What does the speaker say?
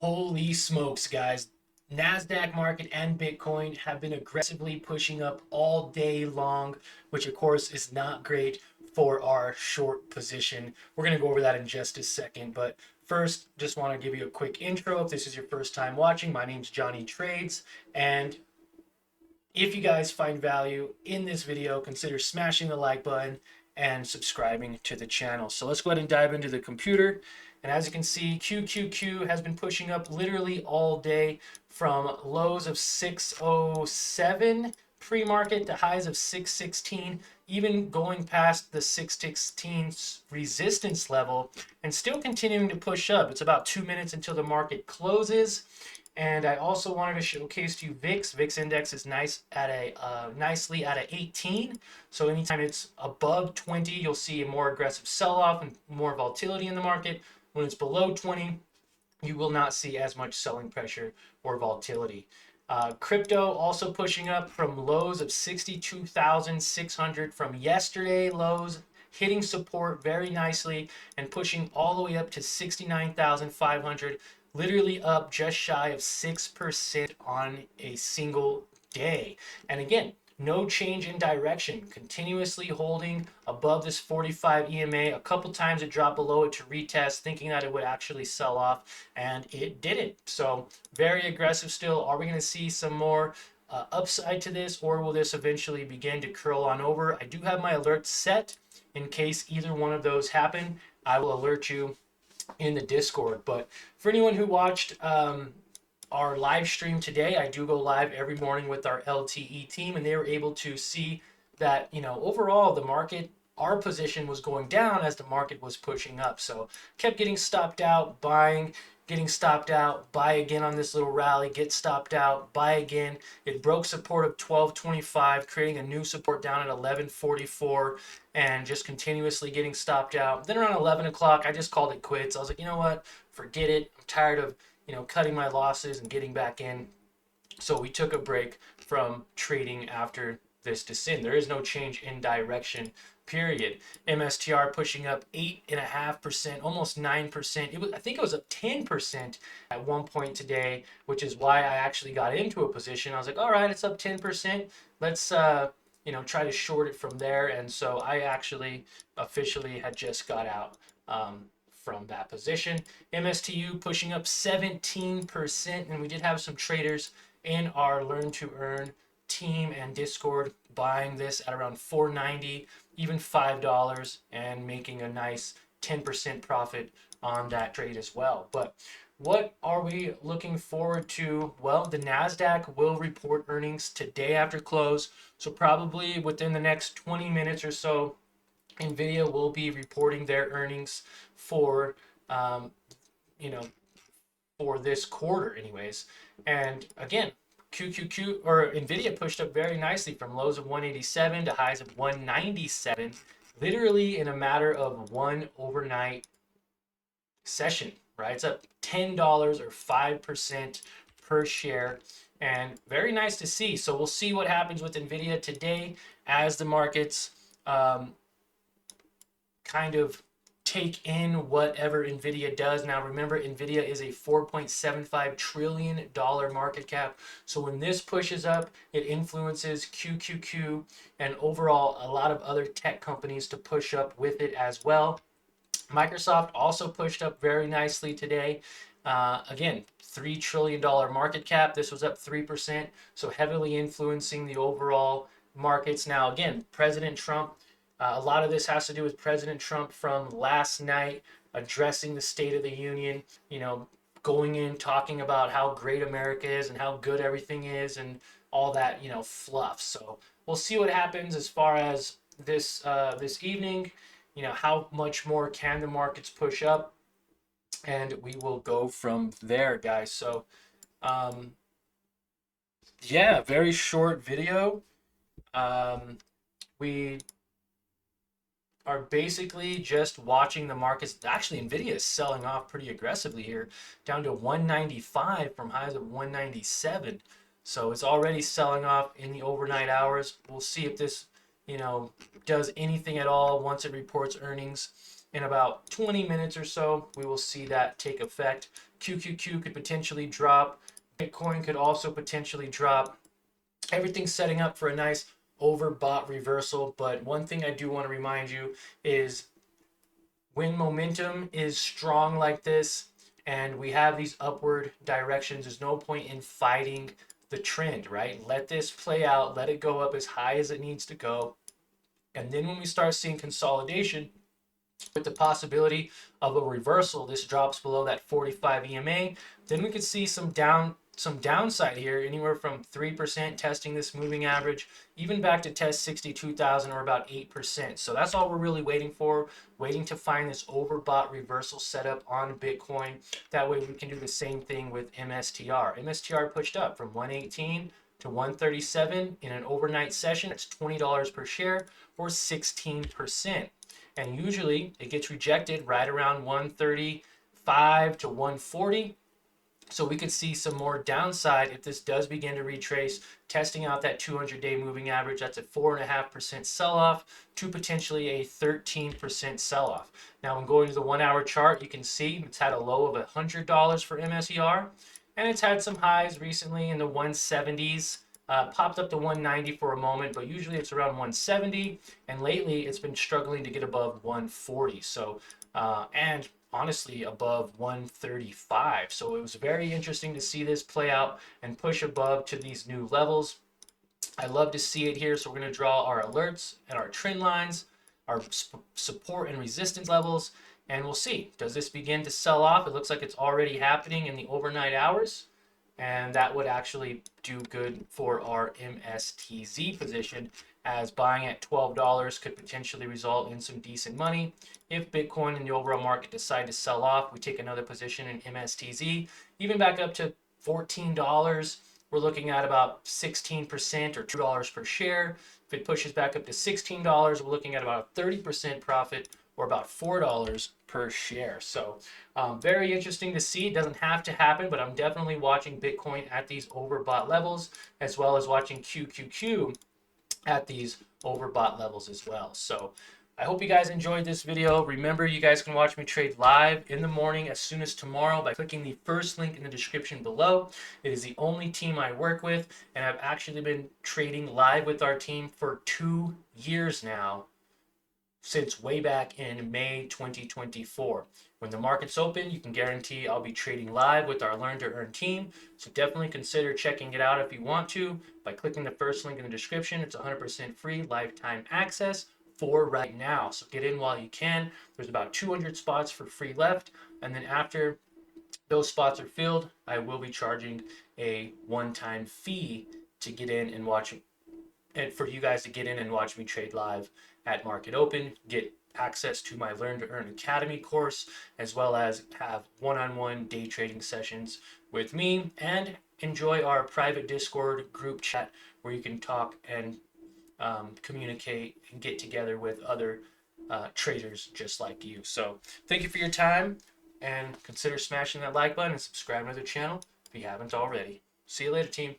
Holy smokes, guys. Nasdaq market and Bitcoin have been aggressively pushing up all day long, which of course is not great for our short position. We're going to go over that in just a second, but first, just want to give you a quick intro. If this is your first time watching, my name's Johnny Trades, and if you guys find value in this video, consider smashing the like button and subscribing to the channel. So let's go ahead and dive into the computer. And as you can see, QQQ has been pushing up literally all day from lows of 607 pre-market to highs of 616, even going past the 616 resistance level and still continuing to push up. It's about 2 minutes until the market closes. And I also wanted to showcase to you VIX. VIX index is nicely at a 18. So anytime it's above 20, you'll see a more aggressive sell-off and more volatility in the market. When it's below 20, you will not see as much selling pressure or volatility. Crypto also pushing up from lows of 62,600 from yesterday lows, hitting support very nicely and pushing all the way up to 69,500, literally up just shy of 6% on a single day. And again, no change in direction, continuously holding above this 45 EMA. A couple times it dropped below it to retest, thinking that it would actually sell off, and it didn't. So very aggressive still. Are we going to see some more upside to this, or will this eventually begin to curl on over? I do have my alerts set in case either one of those happen. I will alert you in the Discord. But for anyone who watched our live stream today, I do go live every morning with our LTE team, and they were able to see that, overall the market, our position was going down as the market was pushing up. So kept getting stopped out, buying, getting stopped out, buy again on this little rally, get stopped out, buy again. It broke support of 1225, creating a new support down at 1144, and just continuously getting stopped out. Then around 11 o'clock, I just called it quits. I was like, you know what, forget it. I'm tired of cutting my losses and getting back in. So we took a break from trading after this descent. There is no change in direction, period. MSTR pushing up 8.5%, almost 9%. I think it was up 10% at one point today, which is why I actually got into a position. I was like, all right, it's up 10%. Let's try to short it from there. And so I actually officially had just got out from that position. MSTU pushing up 17%, and we did have some traders in our Learn to Earn team and Discord buying this at around $4.90, even $5, and making a nice 10% profit on that trade as well. But what are we looking forward to? Well, the Nasdaq will report earnings today after close, so probably within the next 20 minutes or so, NVIDIA will be reporting their earnings for for this quarter anyways. And again, QQQ or NVIDIA pushed up very nicely from lows of 187 to highs of 197, literally in a matter of one overnight session, right? It's up $10 or 5% per share, and very nice to see. So we'll see what happens with NVIDIA today as the markets kind of take in whatever NVIDIA does. Now remember, NVIDIA is a $4.75 trillion market cap. So when this pushes up, it influences QQQ and overall a lot of other tech companies to push up with it as well. Microsoft also pushed up very nicely today. Again, $3 trillion market cap. This was up 3%, so heavily influencing the overall markets. Now again, President Trump, a lot of this has to do with President Trump from last night addressing the State of the Union, going in, talking about how great America is and how good everything is and all that, fluff. So we'll see what happens as far as this this evening, how much more can the markets push up, and we will go from there, guys. So yeah, very short video. We are basically just watching the markets. Actually, NVIDIA is selling off pretty aggressively here, down to 195 from highs of 197. So it's already selling off in the overnight hours. We'll see if this, does anything at all once it reports earnings. in about 20 minutes or so, we will see that take effect. QQQ could potentially drop. Bitcoin could also potentially drop. Everything's setting up for a nice overbought reversal. But one thing I do want to remind you is when momentum is strong like this and we have these upward directions, there's no point in fighting the trend, right? Let this play out, let it go up as high as it needs to go. And then when we start seeing consolidation with the possibility of a reversal, this drops below that 45 EMA, then we could see some downside here, anywhere from 3% testing this moving average, even back to test 62,000 or about 8%. So that's all we're really waiting for, waiting to find this overbought reversal setup on Bitcoin. That way we can do the same thing with MSTR. MSTR pushed up from 118 to 137 in an overnight session. It's $20 per share or 16%. And usually it gets rejected right around 135 to 140. So we could see some more downside if this does begin to retrace, testing out that 200-day moving average. That's a 4.5% sell-off to potentially a 13% sell-off. Now, when going to the 1 hour chart, you can see it's had a low of $100 for MSER, and it's had some highs recently in the 170s. Popped up to 190 for a moment, but usually it's around 170, and lately it's been struggling to get above 140. So, and honestly above 135. So it was very interesting to see this play out and push above to these new levels. I love to see it here. So we're going to draw our alerts and our trend lines, our support and resistance levels, and we'll see. Does this begin to sell off? It looks like it's already happening in the overnight hours, and that would actually do good for our MSTZ position, as buying at $12 could potentially result in some decent money. If Bitcoin and the overall market decide to sell off, we take another position in MSTZ, even back up to $14. We're looking at about 16% or $2 per share. If it pushes back up to $16, we're looking at about a 30% profit or about $4 per share. So very interesting to see. It doesn't have to happen, but I'm definitely watching Bitcoin at these overbought levels, as well as watching QQQ at these overbought levels as well. So I hope you guys enjoyed this video. Remember, you guys can watch me trade live in the morning as soon as tomorrow by clicking the first link in the description below. It is the only team I work with, and I've actually been trading live with our team for 2 years now, since way back in May 2024. When the market's open, you can guarantee I'll be trading live with our Learn to Earn team. So definitely consider checking it out if you want to by clicking the first link in the description. It's 100% free lifetime access for right now. So get in while you can. There's about 200 spots for free left. And then after those spots are filled, I will be charging a one-time fee to get in and watch, and for you guys to get in and watch me trade live at market open, get access to my Learn to Earn Academy course, as well as have one-on-one day trading sessions with me, and enjoy our private Discord group chat where you can talk and communicate and get together with other traders just like you. So thank you for your time, and consider smashing that like button and subscribing to the channel if you haven't already. See you later, team.